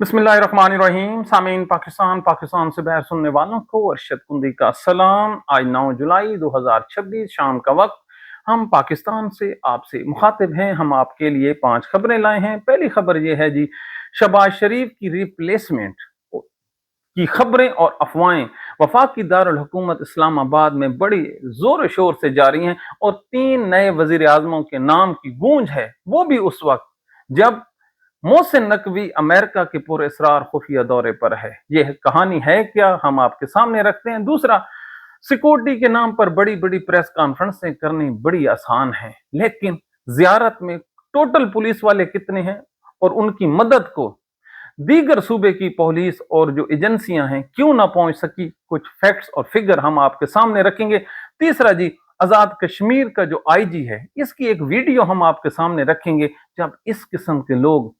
बिस्मिल्लाहिर्रहमानिर्रहीम। सामीन पाकिस्तान से बहर सुनने वालों को अरशद कुंदी का सलाम। आज 9 जुलाई 2026 शाम का वक्त हम पाकिस्तान से आपसे मुखातिब हैं। हम आपके लिए 5 खबरें लाए हैं। पहली खबर ये है जी, शहबाज शरीफ की रिप्लेसमेंट की खबरें और अफवाहें वफाकी दारुल हुकूमत इस्लामाबाद में बड़ी जोर शोर से जारी हैं और 3 नए वजीर आजमों के नाम की गूंज है, वो भी उस वक्त जब मोहसिन नकवी अमेरिका के पुरअसरार खुफिया दौरे पर है। यह कहानी है क्या, हम आपके सामने रखते हैं। दूसरा, सिक्योरिटी के नाम पर बड़ी बड़ी प्रेस कॉन्फ्रेंसें करनी बड़ी आसान है, लेकिन जियारत में टोटल पुलिस वाले कितने हैं और उनकी मदद को दीगर सूबे की पुलिस और जो एजेंसियां हैं क्यों ना पहुंच सकी, कुछ फैक्ट्स और फिगर हम आपके सामने रखेंगे। तीसरा जी, आजाद कश्मीर का जो आईजी है, इसकी एक वीडियो हम आपके सामने रखेंगे। जब इस किस्म के लोग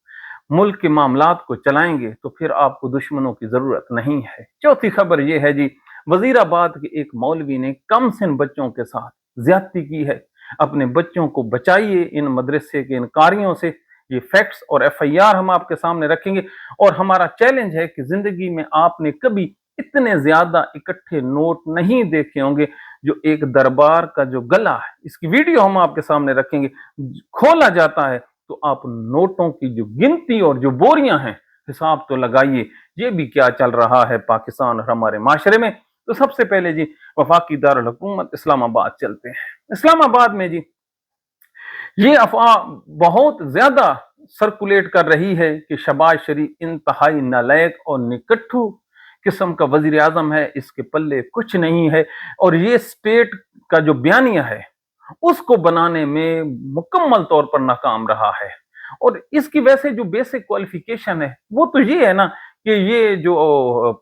मुल्क के मामलात को चलाएंगे तो फिर आपको दुश्मनों की जरूरत नहीं है। चौथी खबर यह है जी, वजीराबाद के एक मौलवी ने कम सिन बच्चों के साथ ज्यादती की है। अपने बच्चों को बचाइए इन मदरसे के इन कारियों से। ये फैक्ट्स और एफआईआर हम आपके सामने रखेंगे। और हमारा चैलेंज है कि जिंदगी में आपने कभी इतने ज्यादा इकट्ठे नोट नहीं देखे होंगे जो एक दरबार का जो गला है, इसकी वीडियो हम आपके सामने रखेंगे। खोला जाता है तो आप नोटों की जो गिनती और जो बोरियां हैं, हिसाब तो लगाइए, ये भी क्या चल रहा है पाकिस्तान और हमारे माशरे में। तो सबसे पहले जी, वफाकी दारुल हुकूमत इस्लामाबाद चलते हैं। इस्लामाबाद में जी ये अफवाह बहुत ज्यादा सर्कुलेट कर रही है कि शहबाज शरीफ इंतहाई नालायक और निकट्ठू किस्म का वजीर आजम है, इसके पल्ले कुछ नहीं है और ये स्टेट का जो बयानिया है उसको बनाने में मुकम्मल तौर पर नाकाम रहा है। और इसकी वैसे जो बेसिक क्वालिफिकेशन है वो तो ये है ना कि ये जो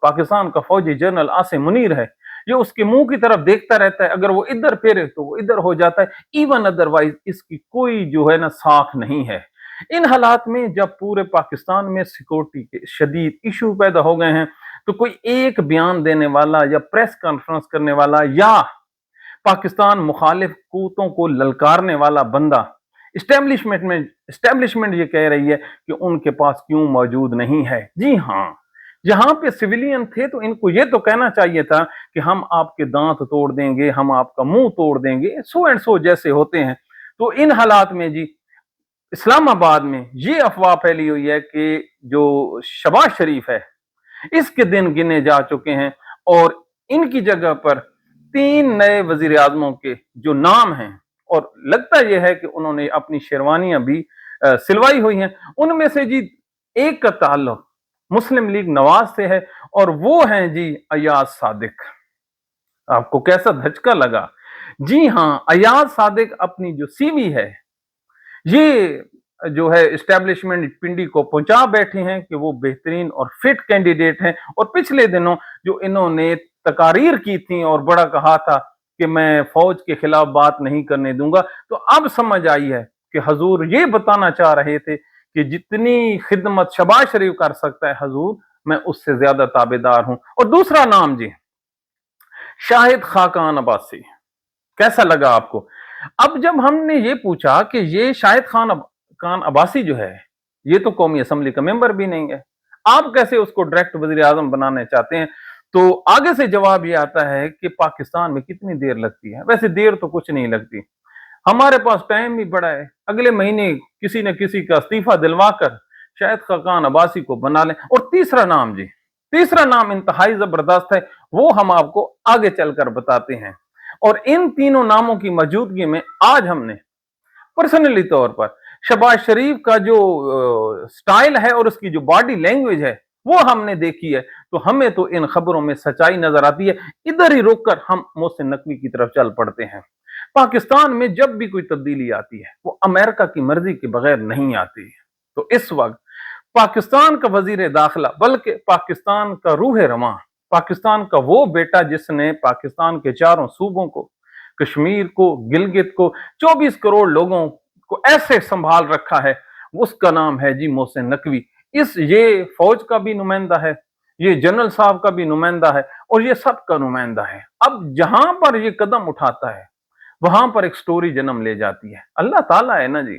पाकिस्तान का फौजी जनरल आसिम मुनीर है, ये उसके मुंह की तरफ देखता रहता है, अगर वो इधर फेरे तो वो इधर हो जाता है। इवन अदरवाइज इसकी कोई जो है ना साख नहीं है। इन हालात में जब पूरे पाकिस्तान में सिक्योरिटी के शदीद इशू पैदा हो गए हैं, तो कोई एक बयान देने वाला या प्रेस कॉन्फ्रेंस करने वाला या पाकिस्तान मुखालिफ कूतों को ललकारने वाला बंदा इस्टेब्लिशमेंट ये कह रही है कि उनके पास क्यों मौजूद नहीं है। जी हाँ, जहां पे सिविलियन थे तो इनको ये तो कहना चाहिए था कि हम आपके दांत तोड़ देंगे, हम आपका मुंह तोड़ देंगे, सो एंड सो जैसे होते हैं। तो इन हालात में जी इस्लामाबाद में ये अफवाह फैली हुई है कि जो शहबाज शरीफ है, इसके दिन गिने जा चुके हैं और इनकी जगह पर 3 नए वजीर आजमों के जो नाम हैं, और लगता यह है कि उन्होंने अपनी शेरवानियां भी सिलवाई हुई हैं। उनमें से जी एक का ताल्लुक मुस्लिम लीग नवाज से है और वो हैं जी अयाज सादिक। आपको कैसा धचका लगा? जी हाँ, अयाज सादिक अपनी जो सीवी है ये जो है इस्टेब्लिशमेंट पिंडी को पहुंचा बैठे हैं कि वो बेहतरीन और फिट कैंडिडेट हैं। और पिछले दिनों जो इन्होंने तकारीर की थी और बड़ा कहा था कि मैं फौज के खिलाफ बात नहीं करने दूंगा, तो अब समझ आई है कि हजूर ये बताना चाह रहे थे कि जितनी खिदमत शहबाज शरीफ कर सकता है हजूर, मैं उससे ज्यादा ताबेदार हूं। और दूसरा नाम जी, शाहिद खाकान अब्बासी। कैसा लगा आपको? अब जब हमने ये पूछा कि ये शाहिद खान अब्बासी जो है, ये तो कौमी असम्बली का मेंबर भी नहीं है, आप कैसे उसको डायरेक्ट वजीर आजम बनाने चाहते हैं? तो आगे से जवाब ये आता है कि पाकिस्तान में कितनी देर लगती है। वैसे देर तो कुछ नहीं लगती, हमारे पास टाइम भी बड़ा है। अगले महीने किसी न किसी का इस्तीफा दिलवाकर शाहिद खाकान अब्बासी को बना लें। और तीसरा नाम जी, तीसरा नाम इंतहाई जबरदस्त है, वो हम आपको आगे चलकर बताते हैं। और इन तीनों नामों की मौजूदगी में आज हमने पर्सनली तौर पर शहबाज शरीफ का जो स्टाइल है और उसकी जो बॉडी लैंग्वेज है वो हमने देखी है, तो हमें तो इन खबरों में सच्चाई नजर आती है। इधर ही रुककर हम मोहसिन नकवी की तरफ चल पड़ते हैं। पाकिस्तान में जब भी कोई तब्दीली आती है वो अमेरिका की मर्जी के बगैर नहीं आती है। तो इस वक्त पाकिस्तान का वजीर दाखिला, बल्कि पाकिस्तान का रूह रवां, पाकिस्तान का वो बेटा जिसने पाकिस्तान के चारों सूबों को, कश्मीर को, गिलगित को, 24 करोड़ लोगों को ऐसे संभाल रखा है, उसका नाम है जी मोहसिन नकवी। ये फौज का भी नुमाइंदा है, ये जनरल साहब का भी नुमाइंदा है और ये सब का नुमाइंदा है। अब जहां पर ये कदम उठाता है वहां पर एक स्टोरी जन्म ले जाती है। अल्लाह ताला है ना जी।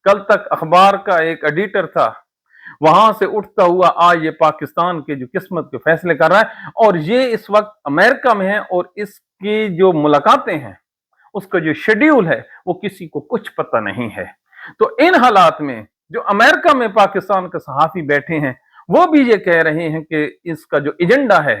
कल तक अखबार का एक एडिटर था, वहां से उठता हुआ आज ये पाकिस्तान के जो किस्मत के फैसले कर रहा है, और ये इस वक्त अमेरिका में है, और इसकी जो मुलाकातें हैं उसका जो शेड्यूल है वो किसी को कुछ पता नहीं है। तो इन हालात में जो अमेरिका में पाकिस्तान के सहाफी बैठे हैं वो भी ये कह रहे हैं कि इसका जो एजेंडा है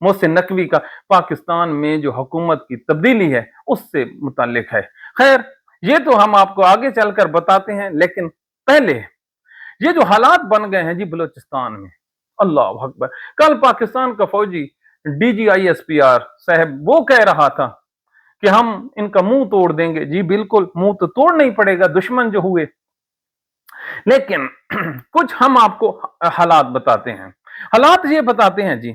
मोहसिन नकवी का, पाकिस्तान में जो हुकूमत की तब्दीली है उससे मुताल्लिक है। खैर, ये तो हम आपको आगे चलकर बताते हैं, लेकिन पहले ये जो हालात बन गए हैं जी बलूचिस्तान में, अल्लाह अकबर। कल पाकिस्तान का फौजी DGISPR साहब वो कह रहा था कि हम इनका मुंह तोड़ देंगे। जी बिल्कुल, मुंह तो तोड़ना ही पड़ेगा, दुश्मन जो हुए। लेकिन कुछ हम आपको हालात बताते हैं। हालात ये बताते हैं जी,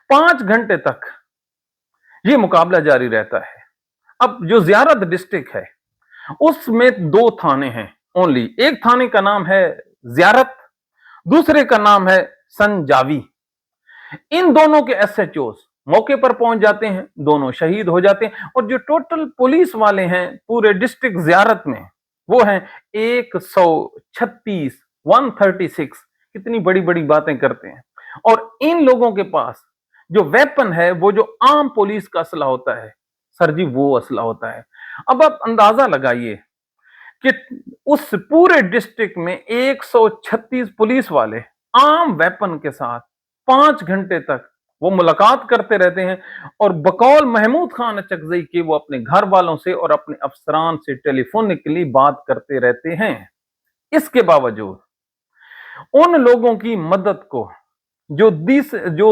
5 घंटे तक ये मुकाबला जारी रहता है। अब जो जियारत डिस्ट्रिक्ट है उसमें 2 थाने हैं ओनली। एक थाने का नाम है जियारत, दूसरे का नाम है संजावी। इन दोनों के SHOs मौके पर पहुंच जाते हैं, दोनों शहीद हो जाते हैं। और जो टोटल पुलिस वाले हैं पूरे डिस्ट्रिक्ट जियारत में वो हैं 136, 136। कितनी बड़ी बड़ी बातें करते हैं। और इन लोगों के पास जो वेपन है वो जो आम पुलिस का असला होता है सर जी, वो असला होता है। अब आप अंदाजा लगाइए कि उस पूरे डिस्ट्रिक्ट में 136 पुलिस वाले आम वेपन के साथ 5 घंटे तक वो मुलाकात करते रहते हैं, और बकौल महमूद खान अचकजई के वो अपने घर वालों से और अपने अफसरान से टेलीफोनिकली बात करते रहते हैं। इसके बावजूद उन लोगों की मदद को जो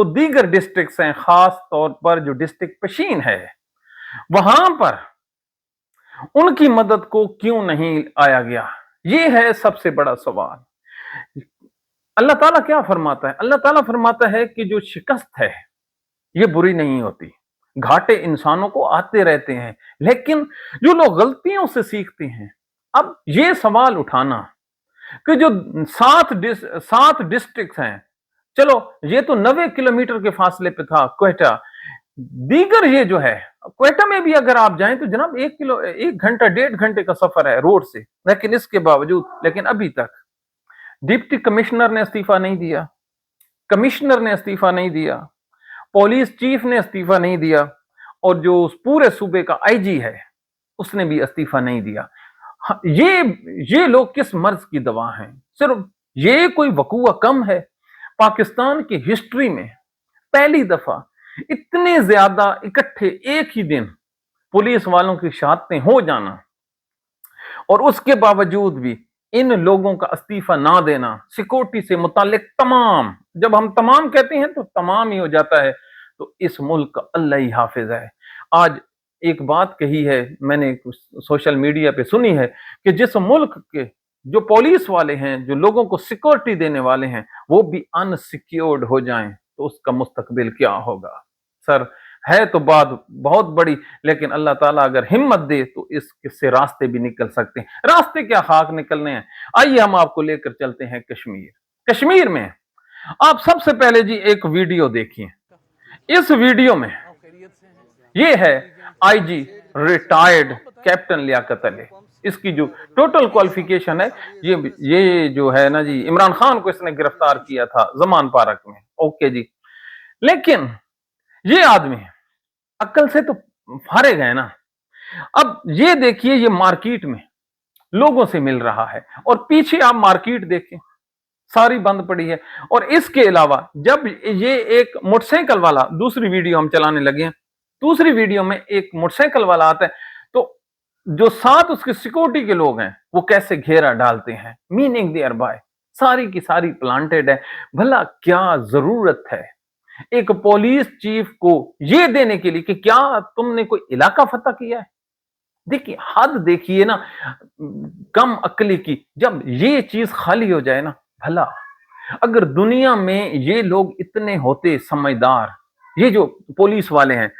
दीगर डिस्ट्रिक्ट्स हैं, खास तौर पर जो डिस्ट्रिक्ट पशीन है, वहां पर उनकी मदद को क्यों नहीं आया गया, ये है सबसे बड़ा सवाल। अल्लाह ताला क्या फरमाता है? अल्लाह ताला फरमाता है कि जो शिकस्त है ये बुरी नहीं होती, घाटे इंसानों को आते रहते हैं, लेकिन जो लोग गलतियों से सीखते हैं। अब ये सवाल उठाना कि जो 7 डिस्ट्रिक्ट हैं, चलो ये तो 90 किलोमीटर के फासले पे था क्वेटा, दीगर ये जो है क्वेटा में भी अगर आप जाएं तो जनाब 1 घंटा 1.5 घंटे का सफर है रोड से। लेकिन इसके बावजूद, लेकिन अभी तक डिप्टी कमिश्नर ने इस्तीफा नहीं दिया, कमिश्नर ने इस्तीफा नहीं दिया, पुलिस चीफ ने इस्तीफा नहीं दिया, और जो पूरे सूबे का IG है उसने भी इस्तीफा नहीं दिया। ये लोग किस मर्ज की दवा हैं? सिर्फ ये कोई वकूआ कम है? पाकिस्तान की हिस्ट्री में पहली दफा इतने ज्यादा इकट्ठे एक ही दिन पुलिस वालों की शहादतें हो जाना, और उसके बावजूद भी इन लोगों का इस्तीफा ना देना। सिक्योरिटी से मुतालिक तमाम, जब हम तमाम कहते हैं तो तमाम ही हो जाता है। तो इस मुल्क का अल्लाह ही हाफिज है। आज एक बात कही है मैंने सोशल मीडिया पे सुनी है कि जिस मुल्क के जो पुलिस वाले हैं, जो लोगों को सिक्योरिटी देने वाले हैं, वो भी अनसिक्योर्ड हो जाएं तो उसका मुस्तकबिल क्या होगा? सर, है तो बात बहुत बड़ी, लेकिन अल्लाह ताला अगर हिम्मत दे तो इससे रास्ते भी निकल सकते हैं। रास्ते क्या, खाक निकलने हैं। आइए हम आपको लेकर चलते हैं कश्मीर। कश्मीर में आप सबसे पहले जी एक वीडियो देखिए। इस वीडियो में ये है IG retired captain Liaquat Ali. इसकी जो टोटल क्वालिफिकेशन है, ये जो है ना जी, इमरान खान को इसने गिरफ्तार किया था जमान पार्क में। ओके जी, लेकिन ये आदमी अक्ल से तो फारे गए ना। अब ये देखिए, ये मार्केट में लोगों से मिल रहा है, और पीछे आप मार्केट देखें सारी बंद पड़ी है। और इसके अलावा जब ये एक मोटरसाइकिल वाला, दूसरी वीडियो हम चलाने लगे हैं, दूसरी वीडियो में एक मोटरसाइकिल वाला आता है तो जो साथ उसके सिक्योरिटी के लोग हैं वो कैसे घेरा डालते हैं, मीनिंग देयर बाय सारी की सारी प्लांटेड है। भला क्या जरूरत है एक पुलिस चीफ को ये देने के लिए कि क्या तुमने कोई इलाका फतह किया है? देखिए, हद देखिए ना कम अक्ली की। जब ये चीज खाली हो जाए ना, भला अगर दुनिया में ये लोग इतने होते समझदार, ये जो पुलिस वाले हैं,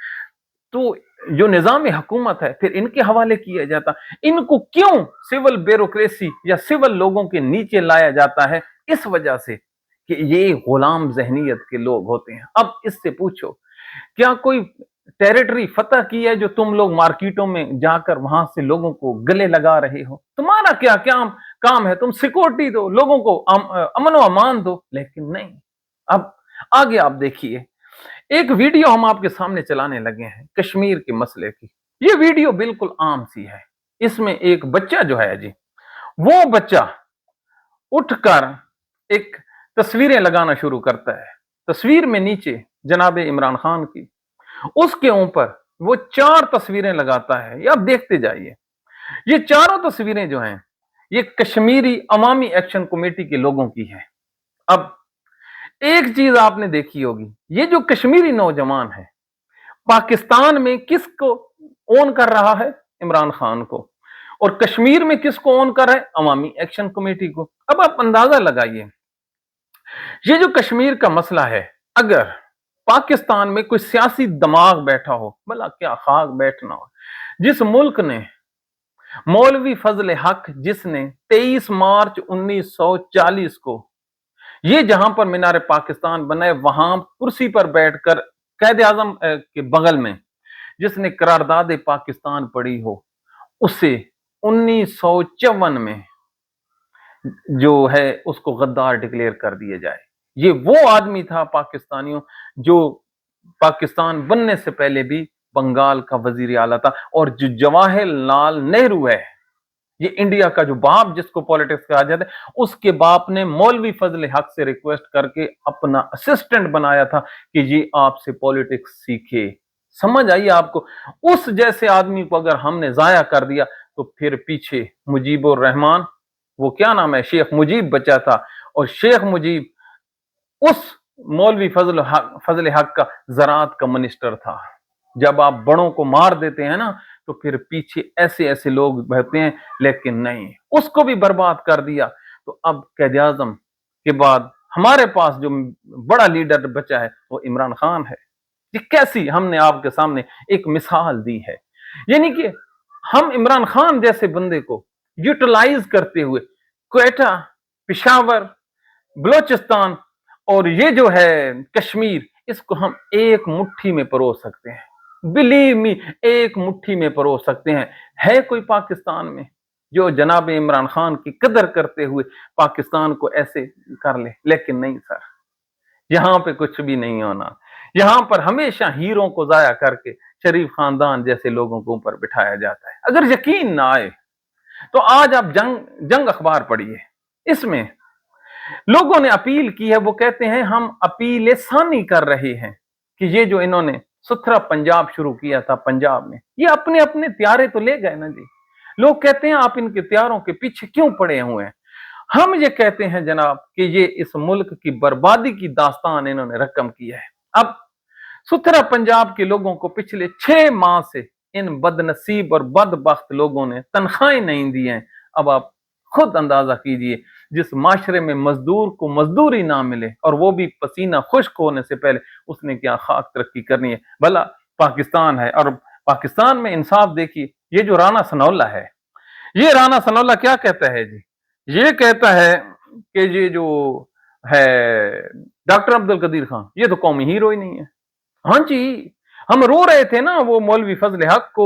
तो जो निजाम हुकूमत है फिर इनके हवाले किया जाता। इनको क्यों सिविल ब्यूरोक्रेसी या सिविल लोगों के नीचे लाया जाता है? इस वजह से कि ये गुलाम जहनीत के लोग होते हैं। अब इससे पूछो, क्या कोई टेरिटरी फतह की है जो तुम लोग मार्केटों में जाकर वहां से लोगों को गले लगा रहे हो? तुम्हारा क्या काम काम है तुम सिक्योरिटी दो, लोगों को अमन व अमान दो, लेकिन नहीं। अब आगे आप देखिए, एक वीडियो हम आपके सामने चलाने लगे हैं कश्मीर के मसले की। ये वीडियो बिल्कुल आम सी है। इसमें एक बच्चा जो है जी, वो बच्चा उठकर एक तस्वीरें लगाना शुरू करता है। तस्वीर में नीचे जनाब इमरान खान की, उसके ऊपर वो 4 तस्वीरें लगाता है। ये आप देखते जाइए। ये चारों तस्वीरें जो हैं, ये कश्मीरी अवामी एक्शन कमेटी के लोगों की हैं। अब एक चीज आपने देखी होगी, ये जो कश्मीरी नौजवान है, पाकिस्तान में किसको ओन कर रहा है? इमरान खान को। और कश्मीर में किसको ओन कर रहा है? अवामी एक्शन कमेटी को। अब आप अंदाजा लगाइए, ये जो कश्मीर का मसला है, अगर पाकिस्तान में कोई सियासी दिमाग बैठा हो, भला क्या खाक बैठना हो, जिस मुल्क ने मौलवी फजल हक, जिसने 23 मार्च 1940 को ये जहां पर मीनार पाकिस्तान बनाए, वहां कुर्सी पर बैठकर कैद आजम के बगल में जिसने करारदाद पाकिस्तान पढ़ी हो, उसे 1954 में जो है उसको गद्दार डिक्लेयर कर दिया जाए। ये वो आदमी था पाकिस्तानियों जो पाकिस्तान बनने से पहले भी बंगाल का वजीर आला था। और जो जवाहरलाल नेहरू है, ये इंडिया का जो बाप जिसको पॉलिटिक्स कहा जाता है, उसके बाप ने मौलवी फजल हक से रिक्वेस्ट करके अपना असिस्टेंट बनाया था कि ये आपसे पॉलिटिक्स सीखे। समझ आइए आपको, उस जैसे आदमी को अगर हमने जाया कर दिया तो फिर पीछे मुजीबुर रहमान, वो क्या नाम है, शेख मुजीब बचा था। और शेख मुजीब उस मौलवी फजल हक का ज़राअत का मिनिस्टर था। जब आप बड़ों को मार देते हैं ना, तो फिर पीछे ऐसे ऐसे लोग बहते हैं, लेकिन नहीं, उसको भी बर्बाद कर दिया। तो अब कैद आज़म के बाद हमारे पास जो बड़ा लीडर बचा है वो इमरान खान है। ये कैसी हमने आपके सामने एक मिसाल दी है, यानी कि हम इमरान खान जैसे बंदे को यूटिलाइज करते हुए क्वेटा, पिशावर, बलोचिस्तान और ये जो है कश्मीर, इसको हम एक मुट्ठी में परोस सकते हैं। बिलीव मी, एक मुट्ठी में परोस सकते हैं। है कोई पाकिस्तान में जो जनाब इमरान खान की कदर करते हुए पाकिस्तान को ऐसे कर ले? लेकिन नहीं सर, यहां पे कुछ भी नहीं होना। यहां पर हमेशा हीरों को जाया करके शरीफ खानदान जैसे लोगों को ऊपर बिठाया जाता है। अगर यकीन ना आए तो आज आप जंग अखबार पढ़िए, इसमें लोगों ने अपील की है। वो कहते हैं हम अपील सानी कर रहे हैं कि ये जो इन्होंने सुथरा पंजाब शुरू किया था, पंजाब में ये अपने अपने त्यारे तो ले गए ना जी। लोग कहते हैं आप इनके त्यारों के पीछे क्यों पड़े हुए हैं? हम ये कहते हैं जनाब कि ये इस मुल्क की बर्बादी की दास्तान इन्होंने रकम की है। अब सुथरा पंजाब के लोगों को पिछले 6 माह से इन बदनसीब और बदबख्त लोगों ने तनख्वाहें नहीं दी हैं। अब आप खुद अंदाजा कीजिए, जिस माशरे में मजदूर को मजदूरी ना मिले और वो भी पसीना खुश्क होने से पहले, उसने क्या खाक तरक्की करनी है? भला पाकिस्तान है, और पाकिस्तान में इंसाफ देखिए। ये जो राना सनौला है, ये राना सनौला क्या कहता है जी? ये कहता है कि ये जो है डॉक्टर अब्दुल कदीर खान, ये तो कौमी हीरो ही नहीं है। हाँ जी, हम रो रहे थे ना वो मौलवी फजल हक को,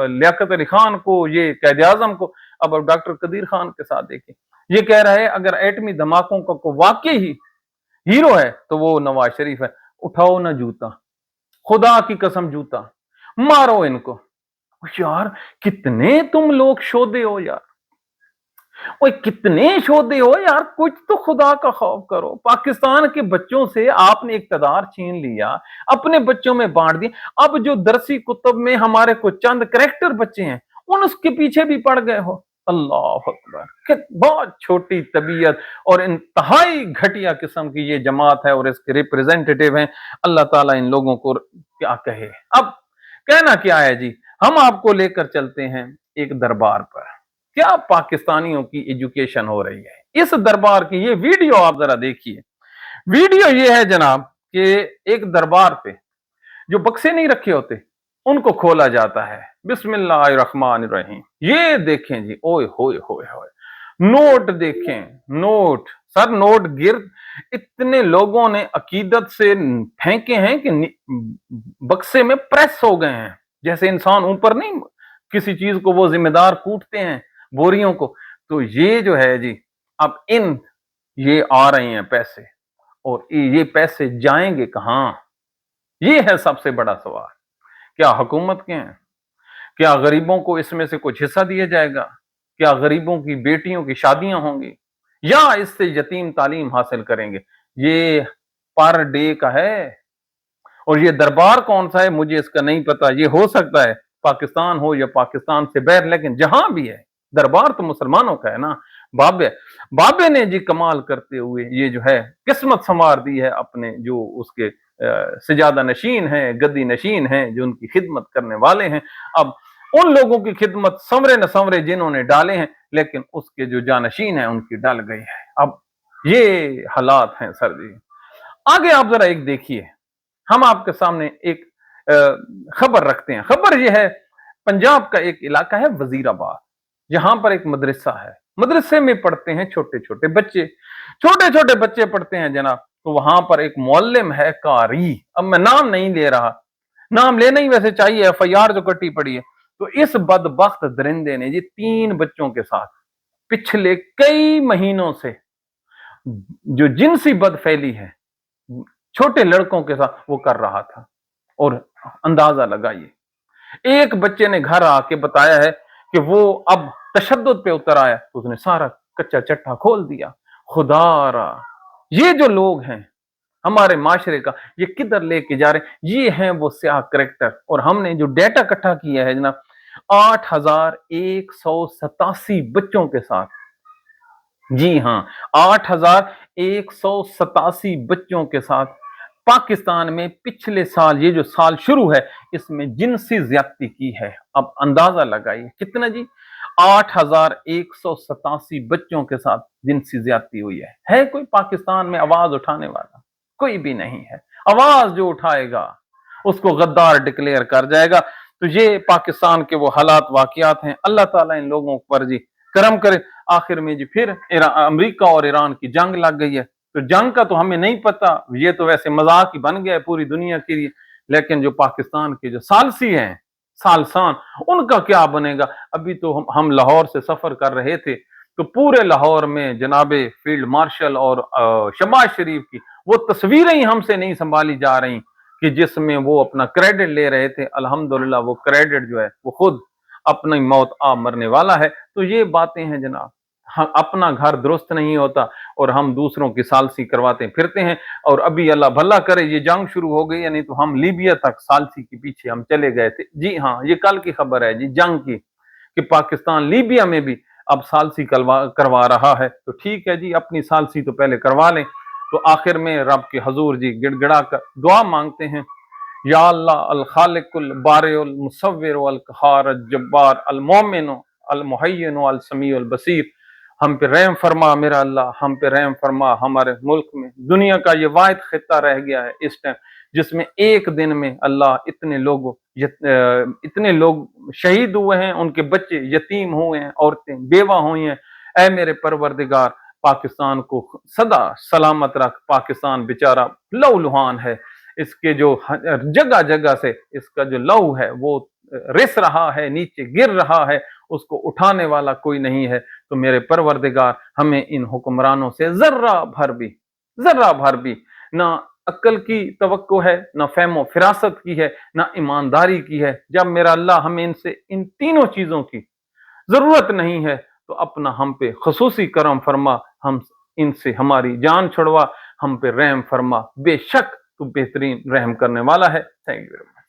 लियाकत अली खान को, ये कैद आजम को। अब डॉक्टर कदीर खान के साथ देखें, ये कह रहा है अगर एटमी धमाकों का को वाकई ही हीरो है तो वो नवाज शरीफ है। उठाओ ना जूता, खुदा की कसम जूता, मारो इनको। यार कितने तुम लोग शोधे हो यार, ओए कितने शोधे हो यार, कुछ तो खुदा का खौफ करो। पाकिस्तान के बच्चों से आपने इक्तदार छीन लिया, अपने बच्चों में बांट दिया। अब जो दरसी कुतुब में हमारे को चंद करेक्टर बच्चे हैं, उन उसके पीछे भी पड़ गए हो। अल्लाह अकबर, कि बहुत छोटी तबीयत और इंतहाई घटिया किस्म की ये जमात है और इसके रिप्रेजेंटेटिव हैं। अल्लाह ताला इन लोगों को क्या कहे। अब कहना क्या है जी, हम आपको लेकर चलते हैं एक दरबार पर। क्या पाकिस्तानियों की एजुकेशन हो रही है इस दरबार की? ये वीडियो आप जरा देखिए। वीडियो ये है जनाब कि एक दरबार पे जो बक्से नहीं रखे होते, उनको खोला जाता है। बिस्मिल्लाहिर्रहमानिर्रहीम। ये देखें जी, ओए होए होए होए, नोट देखें, नोट सर, नोट गिर इतने लोगों ने अकीदत से फेंके हैं कि बक्से में प्रेस हो गए हैं। जैसे इंसान ऊपर नहीं किसी चीज को वो जिम्मेदार कूटते हैं, बोरियों को, तो ये जो है जी, अब ये आ रहे हैं पैसे, और ये पैसे जाएंगे कहाँ? ये है सबसे बड़ा सवाल। क्या हुकूमत के हैं? क्या गरीबों को इसमें से कुछ हिस्सा दिया जाएगा? क्या गरीबों की बेटियों की शादियां होंगी, या इससे यतीम तालीम हासिल करेंगे? ये पर डे का है। और ये दरबार कौन सा है मुझे इसका नहीं पता। ये हो सकता है पाकिस्तान हो या पाकिस्तान से बाहर, लेकिन जहां भी है दरबार तो मुसलमानों का है ना। बाबे बाबे ने जी कमाल करते हुए ये जो है किस्मत संवार दी है अपने जो उसके सजादा नशीन है, गद्दी नशीन है, जो उनकी खिदमत करने वाले हैं। अब उन लोगों की खिदमत संवरे न संवरे जिन्होंने डाले हैं, लेकिन उसके जो जानशीन है उनकी डल गई है। अब ये हालात हैं सर जी। आगे आप जरा एक देखिए, हम आपके सामने एक खबर रखते हैं। खबर यह है, पंजाब का एक इलाका है वजीराबाद, यहां पर एक मदरसा है। मदरसे में पढ़ते हैं छोटे छोटे बच्चे, छोटे छोटे बच्चे पढ़ते हैं जनाब। तो वहां पर एक मुअल्लिम है कारी, अब मैं नाम नहीं ले रहा, नाम लेना ही वैसे चाहिए, एफआईआर जो कटी पड़ी है। तो इस बदबख्त दरिंदे ने जी 3 बच्चों के साथ पिछले कई महीनों से जो जिनसी बदफैली है छोटे लड़कों के साथ वो कर रहा था। और अंदाजा लगाइए, एक बच्चे ने घर आके बताया है कि वो अब तशद्दुद पे उतर आया, तो उसने सारा कच्चा चट्टा खोल दिया। खुदारा, ये जो लोग हैं हमारे माशरे का, ये किधर लेके जा रहे हैं? ये हैं वो स्याह करेक्टर। और हमने जो डेटा इकट्ठा किया है जनाब, 8,187 बच्चों के साथ, जी हां, 8,187 बच्चों के साथ पाकिस्तान में पिछले साल, ये जो साल शुरू है, इसमें जिनसी ज्यादती की है। अब अंदाजा लगाइए कितना जी, 8,187 बच्चों के साथ जिनसी ज्यादती हुई है कोई पाकिस्तान में आवाज उठाने वाला? कोई भी नहीं है। आवाज जो उठाएगा उसको गद्दार डिक्लेयर कर जाएगा। तो ये पाकिस्तान के वो हालात वाकयात हैं। अल्लाह ताला इन लोगों पर जी करम करे। आखिर में जी फिर अमेरिका और ईरान की जंग लग गई है। तो जंग का तो हमें नहीं पता, ये तो वैसे मजाक ही बन गया है पूरी दुनिया के लिए। लेकिन जो पाकिस्तान के जो सालसी हैं, सालसान, उनका क्या बनेगा? अभी तो हम लाहौर से सफर कर रहे थे, तो पूरे लाहौर में जनाबे फील्ड मार्शल और शहबाज शरीफ की वो तस्वीरें ही हमसे नहीं संभाली जा रही कि जिसमें वो अपना क्रेडिट ले रहे थे। अल्हम्दुलिल्लाह वो क्रेडिट जो है वो खुद अपनी मौत आ मरने वाला है। तो ये बातें हैं जनाब, अपना घर दुरुस्त नहीं होता और हम दूसरों की सालसी करवाते फिरते हैं। और अभी अल्लाह भला करे ये जंग शुरू हो गई, यानी तो हम लीबिया तक सालसी के पीछे हम चले गए थे। जी हाँ, ये कल की खबर है जी जंग की, कि पाकिस्तान लीबिया में भी अब सालसी करवा रहा है। तो ठीक है जी, अपनी सालसी तो पहले करवा लें। तो आखिर में रब के हजूर जी गिड़गिड़ा कर दुआ मांगते हैं, या अल्लाह अल खालिकुल बारिउल मुसव्विर अल कहार अल जब्बार अल मोमिन अल मुहय्यिन अल समीउल बसीर, हम पे रहम फरमा मेरा अल्लाह, हम पे रहम फरमा। हमारे मुल्क में दुनिया का ये वाहिद खित्ता रह गया है इस टाइम जिसमें एक दिन में अल्लाह इतने लोग शहीद हुए हैं, उनके बच्चे यतीम हुए हैं, औरतें बेवा हुई हैं। ऐ मेरे परवरदिगार, पाकिस्तान को सदा सलामत रख। पाकिस्तान बेचारा लहूलुहान है, इसके जो जगह जगह से इसका जो लहू है वो रिस रहा है, नीचे गिर रहा है, उसको उठाने वाला कोई नहीं है। तो मेरे परवरदिगार, हमें इन हुक्मरानों से जर्रा भर भी ना अक्ल की तवक्को है, ना फहमो फिरासत की है, ना ईमानदारी की है। जब मेरा अल्लाह हमें इनसे इन तीनों चीजों की जरूरत नहीं है, तो अपना हम पे खसूसी करम फरमा, हम इनसे हमारी जान छुड़वा, हम पे रहम फरमा। बेशक तू बेहतरीन रहम करने वाला है। Thank you very much.